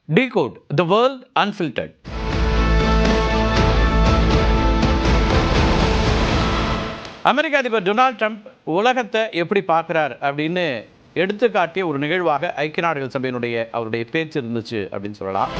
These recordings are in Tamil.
Decode the World Unfiltered. அமெரிக்க அதிபர் டொனால்ட் ட்ரம்ப் உலகத்தை எப்படி பார்க்குறார் அப்படின்னு எடுத்துக்காட்டிய ஒரு நிகழ்வாக ஐக்கிய நாடுகள் சபையினுடைய அவருடைய பேச்சு இருந்துச்சு அப்படின்னு சொல்லலாம்.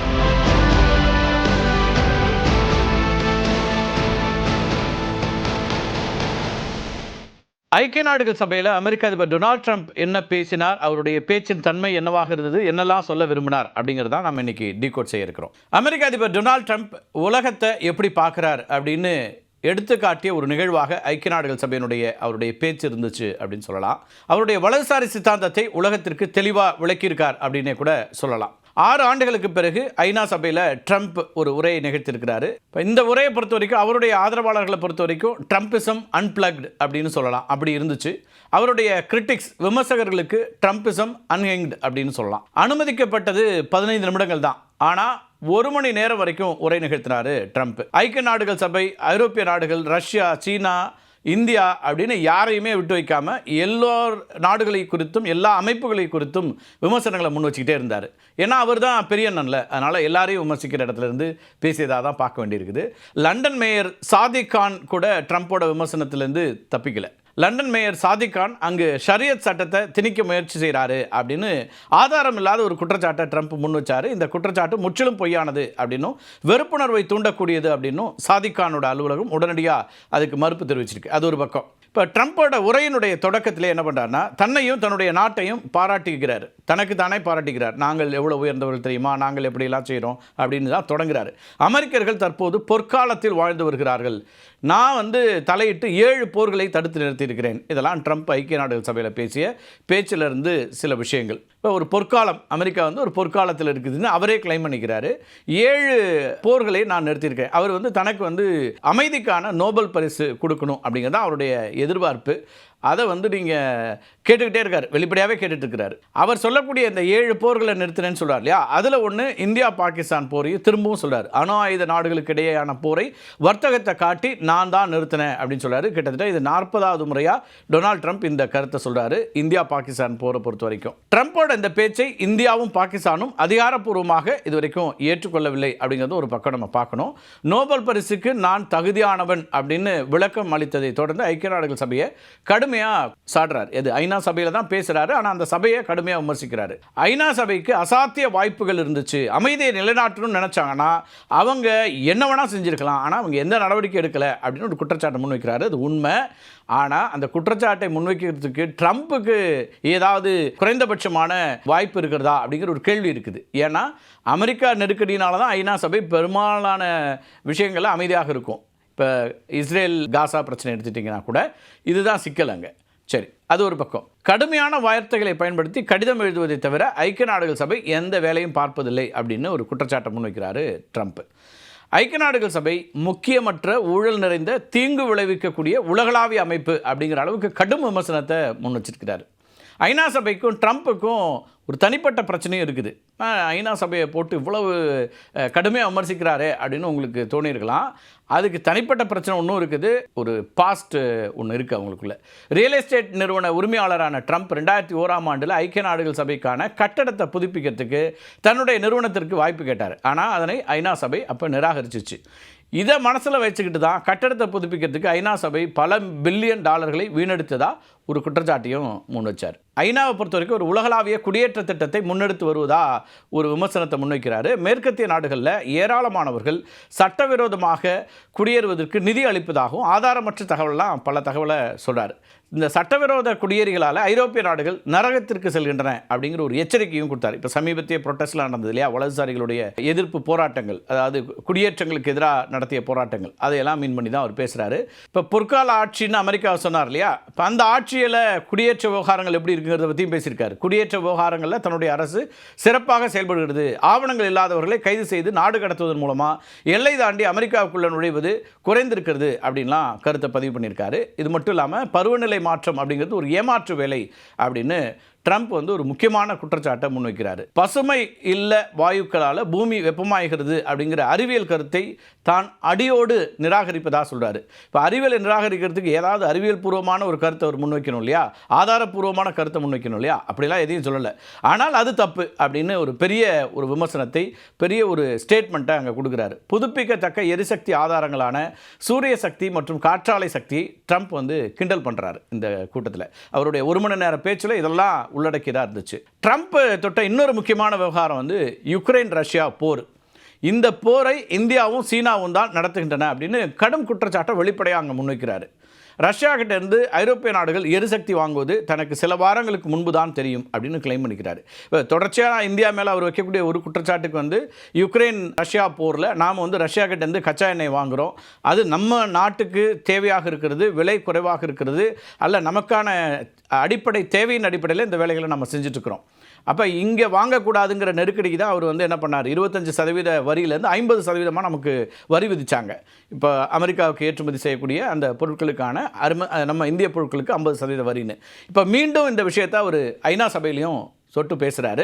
ஐக்கிய நாடுகள் சபையில் அமெரிக்க அதிபர் டொனால்ட் ட்ரம்ப் என்ன பேசினார், அவருடைய பேச்சின் தன்மை என்னவாக இருந்தது, என்னெல்லாம் சொல்ல விரும்பினார் அப்படிங்கிறத நம்ம இன்னைக்கு டீகோட் செய்ய இருக்கிறோம். அமெரிக்க அதிபர் டொனால்ட் ட்ரம்ப் உலகத்தை எப்படி பார்க்குறார் அப்படின்னு எடுத்துக்காட்டிய ஒரு நிகழ்வாக ஐக்கிய நாடுகள் சபையினுடைய அவருடைய பேச்சு இருந்துச்சு அப்படின்னு சொல்லலாம். அவருடைய வலதுசாரி சித்தாந்தத்தை உலகத்திற்கு தெளிவாக விளக்கியிருக்கார் அப்படின்னே கூட சொல்லலாம். 6 ஆண்டுகளுக்கு பிறகு ஐநா சபையில் ட்ரம்ப் ஒரு உரையை நிகழ்த்தியிருக்கிறாரு. இப்போ இந்த உரையை பொறுத்த வரைக்கும் அவருடைய ஆதரவாளர்களை பொறுத்த வரைக்கும் ட்ரம்ப்பிசம் அன்பிளக்டு அப்படின்னு சொல்லலாம். அப்படி இருந்துச்சு. அவருடைய கிரிட்டிக்ஸ் விமர்சகர்களுக்கு ட்ரம்ப்பிசம் அன்ஹேங்டு அப்படின்னு சொல்லலாம். அனுமதிக்கப்பட்டது 15 நிமிடங்கள் தான். ஆனால் 1 மணி நேரம் வரைக்கும் உரை நிகழ்த்தினாரு ட்ரம்ப். ஐக்கிய நாடுகள் சபை, ஐரோப்பிய நாடுகள், ரஷ்யா, சீனா, இந்தியா அப்படின்னு யாரையுமே விட்டு வைக்காமல் எல்லா நாடுகளை குறித்தும் எல்லா அமைப்புகளை குறித்தும் விமர்சனங்களை முன் வச்சுக்கிட்டே இருந்தார். ஏன்னா அவர் தான் பெரிய அண்ணன்ல, அதனால் எல்லாரையும் விமர்சிக்கிற இடத்துல இருந்து பேசியதாக தான் பார்க்க வேண்டியிருக்குது. லண்டன் மேயர் சாதிக் கான் கூட ட்ரம்ப்போட விமர்சனத்திலேருந்து தப்பிக்கலை. லண்டன் மேயர் சாதிக் கான் அங்கு ஷரியத் சட்டத்தை திணிக்க முயற்சி செய்கிறாரு அப்படின்னு ஆதாரம் இல்லாத ஒரு குற்றச்சாட்டை ட்ரம்ப் முன் வச்சார். இந்த குற்றச்சாட்டு முற்றிலும் பொய்யானது அப்படின்னும் வெறுப்புணர்வை தூண்டக்கூடியது அப்படின்னும் சாதிக் கானோட அலுவலகம் உடனடியாக அதுக்கு மறுப்பு தெரிவிச்சிருக்கு. அது ஒரு பக்கம். இப்போ ட்ரம்ப்போட உரையினுடைய தொடக்கத்திலே என்ன பண்ணுறாருன்னா, தன்னையும் தன்னுடைய நாட்டையும் பாராட்டிக்கிறார். தனக்கு தானே பாராட்டிக்கிறார். நாங்கள் எவ்வளோ உயர்ந்தவர்கள் தெரியுமா, நாங்கள் எப்படியெல்லாம் செய்கிறோம் அப்படின்னு தான் தொடங்குறாரு. அமெரிக்கர்கள் தற்போது பொற்காலத்தில் வாழ்ந்து வருகிறார்கள். நான் தலையிட்டு 7 போர்களை தடுத்து நிறுத்தியிருக்கிறேன். இதெல்லாம் ட்ரம்ப் ஐக்கிய நாடுகள் சபையில் பேசிய பேச்சிலிருந்து சில விஷயங்கள். இப்போ ஒரு பொற்காலம், அமெரிக்கா ஒரு பொற்காலத்தில் இருக்குதுன்னு அவரே கிளைம் பண்ணிக்கிறாரு. 7 போர்களை நான் நிறுத்தியிருக்கேன். அவர் தனக்கு அமைதிக்கான நோபல் பரிசு கொடுக்கணும் அப்படிங்கிறது அவருடைய எதிர்பார்ப்பு. அதை நீங்கள் கேட்டுக்கிட்டே இருக்கார், வெளிப்படையாகவே கேட்டுட்ருக்கிறார். அவர் சொல்லக்கூடிய இந்த 7 போர்களை நிறுத்தினேன்னு சொல்கிறார் இல்லையா, அதில் ஒன்று இந்தியா பாகிஸ்தான் போரையும் திரும்பவும் சொல்கிறார். அணு ஆயுத நாடுகளுக்கு இடையேயான போரை வர்த்தகத்தை காட்டி நான் தான் நிறுத்தினேன் அப்படின்னு சொல்கிறார். கிட்டத்தட்ட இது 40வது முறையாக டொனால்ட் ட்ரம்ப் இந்த கருத்தை சொல்கிறாரு இந்தியா பாகிஸ்தான் போரை பொறுத்த வரைக்கும். ட்ரம்ப்போட இந்த பேச்சை இந்தியாவும் பாகிஸ்தானும் அதிகாரப்பூர்வமாக இது வரைக்கும் ஏற்றுக்கொள்ளவில்லை அப்படிங்கிறது ஒரு பக்கம் நம்ம பார்க்கணும். நோபல் பரிசுக்கு நான் தகுதியானவன் அப்படின்னு விளக்கம் அளித்ததை தொடர்ந்து ஐக்கிய நாடுகள் சபையை கடுமையாக சாடுறார். எது ஐநா சபையில் தான் பேசுகிறாரு, ஆனால் அந்த சபையை கடுமையாக விமர்சிக்கிறாரு. ஐநா சபைக்கு அசாத்திய வாய்ப்புகள் இருந்துச்சு, அமைதியை நிலைநாட்டணும்னு நினச்சாங்கன்னா அவங்க என்ன வேணால் செஞ்சுருக்கலாம், ஆனால் அவங்க எந்த நடவடிக்கை எடுக்கலை அப்படின்னு ஒரு குற்றச்சாட்டை முன்வைக்கிறாரு. அது உண்மை. ஆனால் அந்த குற்றச்சாட்டை முன்வைக்கிறதுக்கு ட்ரம்ப்புக்கு ஏதாவது குறைந்தபட்சமான வாய்ப்பு இருக்கிறதா அப்படிங்கிற ஒரு கேள்வி இருக்குது. ஏன்னா அமெரிக்கா நெருக்கடியினால தான் ஐநா சபை பெரும்பாலான விஷயங்களில் அமைதியாக இருக்கும். இப்போ இஸ்ரேல் காசா பிரச்சனை எடுத்துட்டிங்கன்னா கூட இதுதான் சிக்கல் அங்கே. சரி, அது ஒரு பக்கம். கடுமையான வார்த்தைகளை பயன்படுத்தி கடிதம் எழுதுவதை தவிர ஐக்கிய நாடுகள் சபை எந்த வேலையும் பார்ப்பதில்லை அப்படின்னு ஒரு குற்றச்சாட்டை முன்வைக்கிறாரு ட்ரம்ப். ஐக்கிய நாடுகள் சபை முக்கியமற்ற ஊழல் நிறைந்த தீங்கு விளைவிக்கக்கூடிய உலகளாவிய அமைப்பு அப்படிங்கிற அளவுக்கு கடும் விமர்சனத்தை முன் வச்சிருக்கிறார். ஐநா சபைக்கும் ட்ரம்ப்புக்கும் ஒரு தனிப்பட்ட பிரச்சனையும் இருக்குது. ஐநா சபையை போட்டு இவ்வளவு கடுமையாக விமர்சிக்கிறாரே அப்படின்னு உங்களுக்கு தோணியிருக்கலாம். அதுக்கு தனிப்பட்ட பிரச்சனை ஒன்றும் இருக்குது. ஒரு பாஸ்ட் ஒன்று இருக்குது அவங்களுக்குள்ள. ரியல் எஸ்டேட் நிறுவன உரிமையாளரான ட்ரம்ப் 2001ஆம் ஆண்டில் ஐக்கிய நாடுகள் சபைக்கான கட்டடத்தை புதுப்பிக்கிறதுக்கு தன்னுடைய நிறுவனத்திற்கு வாய்ப்பு கேட்டார். ஆனால் அதனை ஐநா சபை அப்போ நிராகரிச்சிச்சு. இதை மனசில் வச்சுக்கிட்டு தான் கட்டடத்தை புதுப்பிக்கிறதுக்கு ஐநா சபை பல பில்லியன் டாலர்களை வீணெடுத்ததா ஒரு குற்றச்சாட்டையும் முன் வச்சார். ஐநாவை பொறுத்த வரைக்கும் ஒரு உலகளாவிய குடியேற்ற திட்டத்தை முன்னெடுத்து வருவதா ஒரு விமர்சனத்தை முன்வைக்கிறாரு. மேற்கத்திய நாடுகளில் ஏராளமானவர்கள் சட்டவிரோதமாக குடியேறுவதற்கு நிதி அளிப்பதாகவும் ஆதாரமற்ற தகவலாம் பல தகவலை சொல்கிறார். இந்த சட்டவிரோத குடியேறிகளால் ஐரோப்பிய நாடுகள் நரகத்திற்கு செல்கின்றன அப்படிங்கிற ஒரு எச்சரிக்கையும் கொடுத்தார். இப்போ சமீபத்திய ப்ரொட்டஸ்ட்லாம் நடந்தது இல்லையா, வலதுசாரிகளுடைய எதிர்ப்பு போராட்டங்கள், அதாவது குடியேற்றங்களுக்கு எதிராக நடத்திய போராட்டங்கள், அதையெல்லாம் மீன் பண்ணி தான் அவர் பேசுகிறாரு. இப்போ பொற்கால ஆட்சின்னு அமெரிக்கா சொன்னார் இல்லையா, இப்போ அந்த ஆட்சியில் குடியேற்ற விவகாரங்கள் எப்படி இருக்குங்கிறத பற்றியும் பேசியிருக்காரு. குடியேற்ற விவகாரங்களில் தன்னுடைய அரசு சிறப்பாக செயல்படுகிறது, ஆவணங்கள் இல்லாதவர்களை கைது செய்து நாடு கடத்துவதன் மூலமாக எல்லை தாண்டி அமெரிக்காவுக்குள்ளே நுழைவது குறைந்திருக்கிறது அப்படின்லாம் கருத்தை பதிவு பண்ணியிருக்காரு. இது மட்டும் இல்லாமல் பருவநிலை மாற்றம் அப்படிங்கிறது ஒரு ஏமாற்று வேலை அப்படின்னு ட்ரம்ப் வந்து ஒரு முக்கியமான குற்றச்சாட்டை முன்வைக்கிறார். பசுமை இல்ல வாயுக்களால் பூமி வெப்பமாகிறது அப்படிங்கிற அறிவியல் கருத்தை தான் அடியோடு நிராகரிப்பதா சொல்றாரு. இப்போ அறிவியலை நிராகரிக்கிறதுக்கு ஏதாவது அறிவியல் பூர்வமான ஒரு கருத்தை அவர் முன்வைக்கணும் இல்லையா, ஆதாரப்பூர்வமான கருத்தை முன்வைக்கணும் இல்லையா, அப்படிலாம் எதையும் சொல்லலை. ஆனால் அது தப்பு அப்படின்னு ஒரு பெரிய ஒரு விமர்சனத்தை, பெரிய ஒரு ஸ்டேட்மெண்ட்டை அங்கே கொடுக்குறாரு. புதுப்பிக்கத்தக்க எரிசக்தி ஆதாரங்களான சூரிய சக்தி மற்றும் காற்றாலை சக்தி ட்ரம்ப் வந்து கிண்டல் பண்ணுறாரு. இந்த கூட்டத்தில் அவருடைய 1 மணி நேர பேச்சில் இதெல்லாம் உள்ளடக்கியதாக இருந்துச்சு. ட்ரம்ப் தொட்ட இன்னொரு முக்கியமான விவகாரம் வந்து யுக்ரைன் ரஷ்யா போர். இந்த போரை இந்தியாவும் சீனாவும் தான் நடத்துகின்றன அப்படின்னு கடும் குற்றச்சாட்டை வெளிப்படையாக அங்கே முன்வைக்கிறாரு. ரஷ்யா கிட்ட இருந்து ஐரோப்பிய நாடுகள் எரிசக்தி வாங்குவது தனக்கு சில வாரங்களுக்கு முன்பு தான் தெரியும் அப்படின்னு கிளைம் பண்ணிக்கிறாரு. இப்போ தொடர்ச்சியாக இந்தியா மேலே அவர் வைக்கக்கூடிய ஒரு குற்றச்சாட்டுக்கு வந்து யுக்ரைன் ரஷ்யா போரில் நாம் வந்து ரஷ்யா கிட்ட இருந்து கச்சா எண்ணெய் வாங்குகிறோம், அது நம்ம நாட்டுக்கு தேவையாக இருக்கிறது, விலை குறைவாக இருக்கிறது, அல்ல நமக்கான அடிப்படை தேவையின் அடிப்படையில் இந்த வேலைகளை நம்ம செஞ்சுட்ருக்கிறோம். அப்போ இங்கே வாங்கக்கூடாதுங்கிற நெருக்கடிக்கு தான் அவர் வந்து என்ன பண்ணார், 25% வரியிலேருந்து 50% நமக்கு வரி விதித்தாங்க. இப்போ அமெரிக்காவுக்கு ஏற்றுமதி செய்யக்கூடிய அந்த பொருட்களுக்கான நம்ம இந்திய பொருட்களுக்கு 50% வரின்னு. இப்போ மீண்டும் இந்த விஷயத்தை அவர் ஐநா சபையிலையும் சொட்டு பேசுகிறாரு.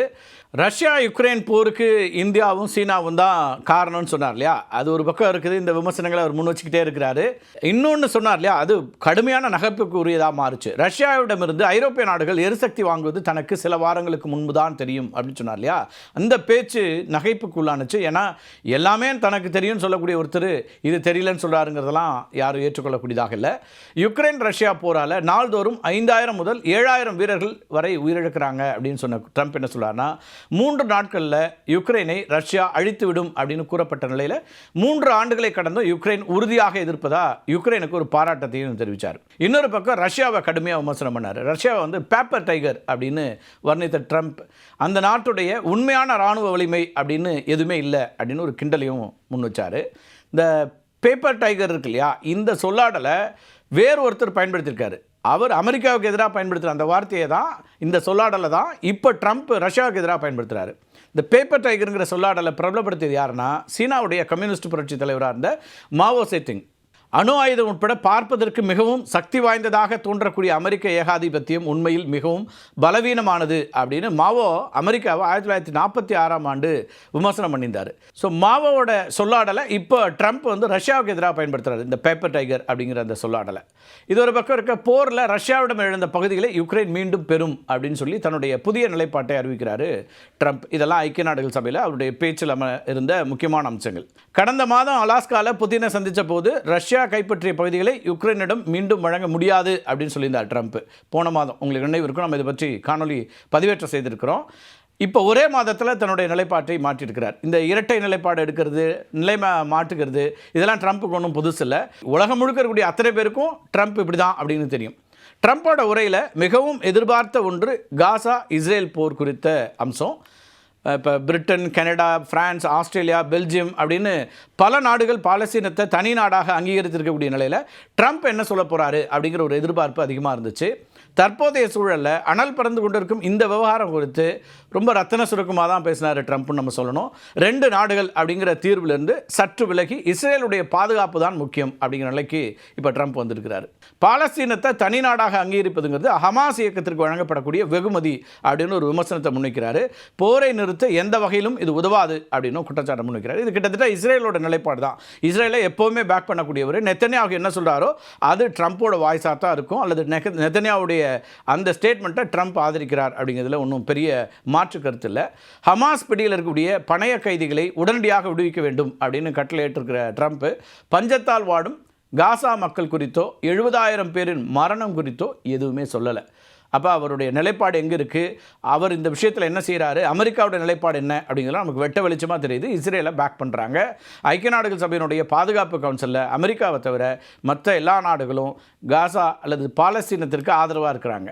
ரஷ்யா யுக்ரைன் போருக்கு இந்தியாவும் சீனாவும் தான் காரணம்னு சொன்னார் இல்லையா, அது ஒரு பக்கம் இருக்குது. இந்த விமர்சனங்களை அவர் முன் வச்சுக்கிட்டே இருக்கிறாரு. இன்னொன்று சொன்னார் இல்லையா, அது கடுமையான நகைப்புக்கு உரியதாக மாறுச்சு. ரஷ்யாவிடமிருந்து ஐரோப்பிய நாடுகள் எரிசக்தி வாங்குவது தனக்கு சில வாரங்களுக்கு முன்பு தான் தெரியும் அப்படின்னு சொன்னார் இல்லையா, அந்த பேச்சு நகைப்புக்கு உள்ளானுச்சு. ஏன்னா எல்லாமே தனக்கு தெரியும்னு சொல்லக்கூடிய ஒருத்தர் இது தெரியலன்னு சொல்கிறாருங்கிறதெல்லாம் யாரும் ஏற்றுக்கொள்ளக்கூடியதாக இல்லை. யுக்ரைன் ரஷ்யா போரால் நாள்தோறும் 5000 முதல் 7000 வீரர்கள் வரை உயிரிழக்கிறாங்க அப்படின்னு சொன்ன ட்ரம்ப் என்ன சொல்றாருன்னா, 3 நாட்களில் யுக்ரைனை ரஷ்யா அழித்துவிடும் அப்படின்னு கூறப்பட்ட நிலையில் 3 ஆண்டுகளை கடந்தும் யுக்ரைன் உறுதியாக எதிர்ப்பதா யுக்ரைனுக்கு ஒரு பாராட்டத்தையும் தெரிவித்தார். இன்னொரு பக்கம் ரஷ்யாவை கடுமையாக விமர்சனம் பண்ணார். ரஷ்யாவை வந்து பேப்பர் டைகர் அப்படின்னு வர்ணித்த ட்ரம்ப் அந்த நாட்டுடைய உண்மையான இராணுவ வலிமை அப்படின்னு எதுவுமே இல்லை அப்படின்னு ஒரு கிண்டலையும் முன் வச்சார். இந்த பேப்பர் டைகர் இருக்கு இல்லையா, இந்த சொல்லாடலை வேறு ஒருத்தர் பயன்படுத்தியிருக்காரு. அவர் அமெரிக்காவுக்கு எதிராக பயன்படுத்துகிற அந்த வார்த்தையை தான், இந்த சொல்லாடலை தான் இப்போ ட்ரம்ப் ரஷ்யாவுக்கு எதிராக பயன்படுத்துகிறாரு. இந்த பேப்பர் டைகருங்கிற சொல்லாடலை பிரபலப்படுத்தியது யாருன்னா, சீனாவுடைய கம்யூனிஸ்ட் புரட்சி தலைவராக இருந்த மாவோ சேதுங். அணு ஆயுதம் உட்பட பார்ப்பதற்கு மிகவும் சக்தி வாய்ந்ததாக தோன்றக்கூடிய அமெரிக்க ஏகாதிபத்தியம் உண்மையில் மிகவும் பலவீனமானது அப்படின்னு மாவோ அமெரிக்காவை 1946ஆம் ஆண்டு விமர்சனம் பண்ணியிருந்தார். ஸோ மாவோட சொல்லாடலை இப்போ ட்ரம்ப் வந்து ரஷ்யாவுக்கு எதிராக பயன்படுத்துகிறார், இந்த பேப்பர் டைகர் அப்படிங்கிற அந்த சொல்லாடலை. இது ஒரு பக்கம் இருக்க போரில் ரஷ்யாவிடம் எழுந்த பகுதிகளை யுக்ரைன் மீண்டும் பெறும் அப்படின்னு சொல்லி தன்னுடைய புதிய நிலைப்பாட்டை அறிவிக்கிறாரு ட்ரம்ப். இதெல்லாம் ஐக்கிய நாடுகள் சபையில் அவருடைய பேச்சில் இருந்த முக்கியமான அம்சங்கள். கடந்த மாதம் அலாஸ்காவில் புதினை சந்தித்த போது ரஷ்யா கைப்பற்றிய பகுதிகளை யுக்ரைனிடம் மீண்டும் வழங்க முடியாது அப்படின்னு சொல்லியிருந்தார் ட்ரம்ப். போன மாதம் உங்களுக்கு நினைவு இருக்கும், நம்ம இதை பற்றி காணொலி பதிவேற்றம் செய்திருக்கிறோம். இப்போ ஒரே மாதத்தில் தன்னுடைய நிலைப்பாட்டை மாற்றியிருக்கிறார். இந்த இரட்டை நிலைப்பாடு எடுக்கிறது, மாற்றுகிறது, இதெல்லாம் ட்ரம்ப்புக்கு ஒன்றும் புதுசு இல்லை. உலகம் முழுக்க இருக்கக்கூடிய அத்தனை பேருக்கும் ட்ரம்ப் இப்படி தான் அப்படின்னு தெரியும். ட்ரம்ப்போட உரையில் மிகவும் எதிர்பார்த்த ஒன்று காசா இஸ்ரேல் போர் குறித்த அம்சம். இப்போ Britain, Canada, France, Australia, Belgium அப்படின்னு பல நாடுகள் பாலஸ்தீனத்தை தனி நாடாக அங்கீகரித்திருக்கக்கூடிய நிலையில் ட்ரம்ப் என்ன சொல்ல போகிறாரு அப்படிங்கிற ஒரு எதிர்பார்ப்பு அதிகமாக இருந்துச்சு. தற்போதைய சூழலில் அனல் பறந்து கொண்டிருக்கும் இந்த விவகாரம் குறித்து ரொம்ப ரத்தன சுருக்கமாக தான் பேசினார் ட்ரம்ப்னு நம்ம சொல்லணும். 2 நாடுகள் அப்படிங்கிற தீர்விலிருந்து சற்று விலகி இஸ்ரேலுடைய பாதுகாப்பு தான் முக்கியம் அப்படிங்கிற நிலைக்கு இப்போ ட்ரம்ப் வந்திருக்கிறார். பாலஸ்தீனத்தை தனி நாடாக அங்கீகரிப்பதுங்கிறது ஹமாஸ் இயக்கத்திற்கு வழங்கப்படக்கூடிய வெகுமதி அப்படின்னு ஒரு விமர்சனத்தை முன்வைக்கிறாரு. போரை நிறுத்த எந்த வகையிலும் இது உதவாது அப்படின்னு குற்றச்சாட்டை முன்வைக்கிறார். இது கிட்டத்தட்ட இஸ்ரேலோட நிலைப்பாடு தான். இஸ்ரேலை எப்போவுமே பேக் பண்ணக்கூடியவர். நெத்தன்யாஹு என்ன சொல்கிறாரோ அது ட்ரம்ப்போட வாய்ஸாக தான் இருக்கும், அல்லது நெத்தன்யாவுடைய அந்த ஸ்டேட்மெண்ட்டை ட்ரம்ப் ஆதரிக்கிறார் அப்படிங்கிறதுல ஒன்றும் பெரிய மாற்று கருத்து இல்லை. ஹமாஸ் பிடியில் இருக்கக்கூடிய பணைய கைதிகளை உடனடியாக விடுவிக்க வேண்டும் அப்படின்னு கட்டளையிட்டிருக்கிற ட்ரம்ப் பஞ்சத்தால் வாடும் காசா மக்கள் குறித்தோ 70,000 பேரின் மரணம் குறித்தோ எதுவுமே சொல்லலை. அப்போ அவருடைய நிலைப்பாடு எங்கே இருக்குது, அவர் இந்த விஷயத்தில் என்ன செய்கிறாரு, அமெரிக்காவோட நிலைப்பாடு என்ன அப்படிங்கிறத நமக்கு வெட்ட வெளிச்சமாக தெரியுது. இஸ்ரேலை பேக் பண்ணுறாங்க. ஐக்கிய நாடுகள் சபையினுடைய பாதுகாப்பு கவுன்சிலில் அமெரிக்காவை தவிர மற்ற எல்லா நாடுகளும் காசா அல்லது பாலஸ்தீனத்திற்கு ஆதரவாக இருக்கிறாங்க.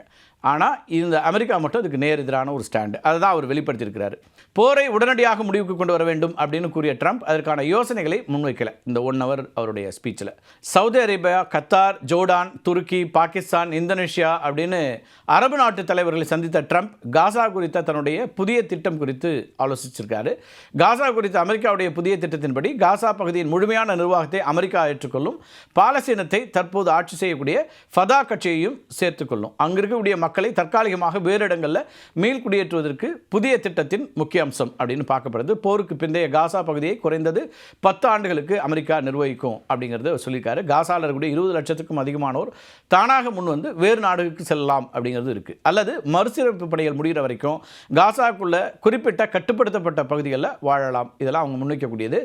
ஆனால் இந்த அமெரிக்கா மட்டும் அதுக்கு நேர் எதிரான ஒரு ஸ்டாண்டு, அதை தான் அவர் வெளிப்படுத்தியிருக்கிறார். போரை உடனடியாக முடிவுக்கு கொண்டு வர வேண்டும் அப்படின்னு கூறிய ட்ரம்ப் அதற்கான யோசனைகளை முன்வைக்கலை இந்த 1 ஹவர் அவருடைய ஸ்பீச்சில். சவுதி அரேபியா, கத்தார், ஜோர்டான், துருக்கி, பாகிஸ்தான், இந்தோனேஷியா அப்படின்னு அரபு நாட்டு தலைவர்களை சந்தித்த ட்ரம்ப் காசா குறித்த தன்னுடைய புதிய திட்டம் குறித்து ஆலோசிச்சிருக்காரு. காசா குறித்த அமெரிக்காவுடைய புதிய திட்டத்தின்படி காசா பகுதியின் முழுமையான நிர்வாகத்தை அமெரிக்கா ஏற்றுக்கொள்ளும், பாலஸ்தீனத்தை தற்போது ஆட்சி செய்யக்கூடிய ஃபதா கட்சியையும் சேர்த்துக்கொள்ளும், அங்கு இருக்கக்கூடிய மக்களை தற்காலிகமாக வேறு இடங்களில் மீள் குடியேற்றுவதற்கு புதிய திட்டத்தின் முக்கிய அம்சம் அப்படின்னு பார்க்கப்படுது. போருக்கு பிந்தைய காசா பகுதியை குறைந்தது 10 ஆண்டுகளுக்கு அமெரிக்கா நிர்வகிக்கும் அப்படிங்கிறத சொல்லியிருக்காரு. காசாவில் இருக்கக்கூடிய 20 லட்சத்துக்கும் அதிகமானோர் தானாக முன் வந்து வேறு நாடுகளுக்கு செல்லலாம் அப்படிங்கிறது இருக்குது. அல்லது மறுசீரமைப்பு பணிகள் முடிகிற வரைக்கும் காசாக்குள்ள குறிப்பிட்ட கட்டுப்படுத்தப்பட்ட பகுதிகளில் வாழலாம். இதெல்லாம் அவங்க முன்வைக்கக்கூடியது.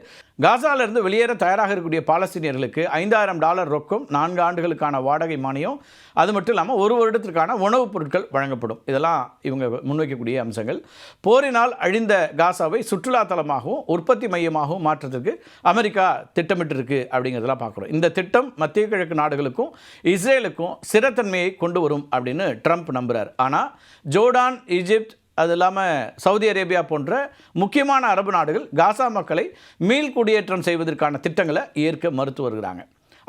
காசாவிலிருந்து வெளியேற தயாராக இருக்கக்கூடிய பாலஸ்தீனியர்களுக்கு $5000 ரொக்கம், 4 ஆண்டுகளுக்கான வாடகை மானியம், அது மட்டும் இல்லாமல் 1 வருடத்திற்கான உணவுப் பொருட்கள் வழங்கப்படும். இதெல்லாம் இவங்க முன்வைக்கக்கூடிய அம்சங்கள். போரினால் அழிந்த காசாவை சுற்றுலா தலமாகவும் உற்பத்தி மையமாகவும் மாற்றத்திற்கு அமெரிக்கா திட்டமிட்டிருக்கு அப்படிங்கிறதெல்லாம் பார்க்குறோம். இந்த திட்டம் மத்திய கிழக்கு நாடுகளுக்கும் இஸ்ரேலுக்கும் ஸ்திரத்தன்மையை கொண்டு வரும் அப்படின்னு ட்ரம்ப் நம்புகிறார். ஆனால் ஜோர்டான், ஈஜிப்த், அது இல்லாமல் சவுதி அரேபியா போன்ற முக்கியமான அரபு நாடுகள் காசா மக்களை மீள் குடியேற்றம் செய்வதற்கான திட்டங்களை ஏற்க மறுத்து வருகிறாங்க.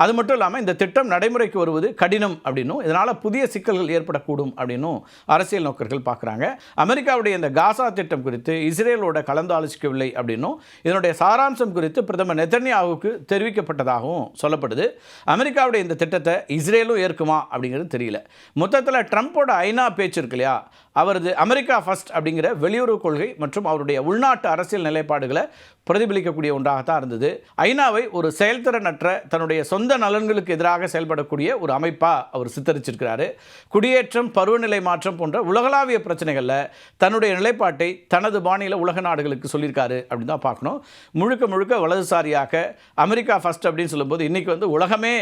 அது மட்டும் இல்லாமல் இந்த திட்டம் நடைமுறைக்கு வருவது கடினம் அப்படின்னும், இதனால் புதிய சிக்கல்கள் ஏற்படக்கூடும் அப்படின்னும் அரசியல் நோக்கர்கள் பார்க்குறாங்க. அமெரிக்காவுடைய இந்த காசா திட்டம் குறித்து இஸ்ரேலோட கலந்து ஆலோசிக்கவில்லை அப்படின்னும், இதனுடைய சாராம்சம் குறித்து பிரதமர் நெதன்யாவுக்கு தெரிவிக்கப்பட்டதாகவும் சொல்லப்படுது. அமெரிக்காவுடைய இந்த திட்டத்தை இஸ்ரேலும் ஏற்குமா அப்படிங்கிறது தெரியல. மொத்தத்தில் ட்ரம்ப்போட ஐநா பேச்சு இருக்கு இல்லையா, அவரது அமெரிக்கா ஃபர்ஸ்ட் அப்படிங்கிற வெளியுறவு கொள்கை மற்றும் அவருடைய உள்நாட்டு அரசியல் நிலைப்பாடுகளை பிரதிபலிக்கக்கூடிய ஒன்றாகத்தான் இருந்தது. ஐநாவை ஒரு செயல்திறனற்ற, தன்னுடைய சொந்த நலன்களுக்கு எதிராக செயல்படக்கூடிய ஒரு அமைப்பாக அவர் சித்தரிச்சிருக்கிறாரு. குடியேற்றம், பருவநிலை மாற்றம் போன்ற உலகளாவிய பிரச்சனைகளில் தன்னுடைய நிலைப்பாட்டை தனது பாணியில் உலக நாடுகளுக்கு சொல்லியிருக்காரு அப்படின்னு தான் பார்க்கணும். முழுக்க முழுக்க வலதுசாரியாக அமெரிக்கா ஃபர்ஸ்ட் அப்படின்னு சொல்லும்போது இன்றைக்கி வந்து உலகமே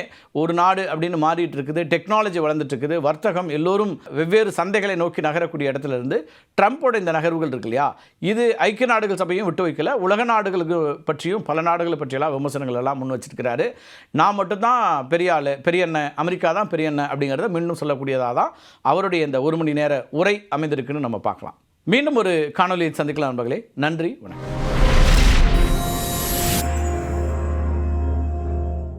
ஒரு நாடு அப்படின்னு மாறிட்டு இருக்குது. டெக்னாலஜி வளர்ந்துட்டு இருக்குது. வர்த்தகம், எல்லோரும் வெவ்வேறு சந்தைகளை நோக்கி நகரக்கூடிய இடத்துல இருந்து ட்ரம்போட இந்த நகர்வுகள் இருக்கு இல்லையா, இது ஐக்கிய நாடுகள் சபையும் விட்டு வைக்கல. உலக நாடுகளுக்கு பற்றியும் பல நாடுகளை பற்றியெல்லாம் விமர்சனங்கள் எல்லாம் முன் வச்சிருக்கிறாரு. நான் மட்டும்தான் பெரிய ஆள், பெரிய அண்ணன், அமெரிக்கா தான் பெரிய அண்ணன் அப்படிங்கிறத மீண்டும் சொல்லக்கூடியதாக தான் அவருடைய இந்த 1 மணி நேர உரை அமைந்திருக்குன்னு நம்ம பார்க்கலாம். மீண்டும் ஒரு காணொலியை சந்திக்கலாம் நண்பர்களே. நன்றி, வணக்கம்.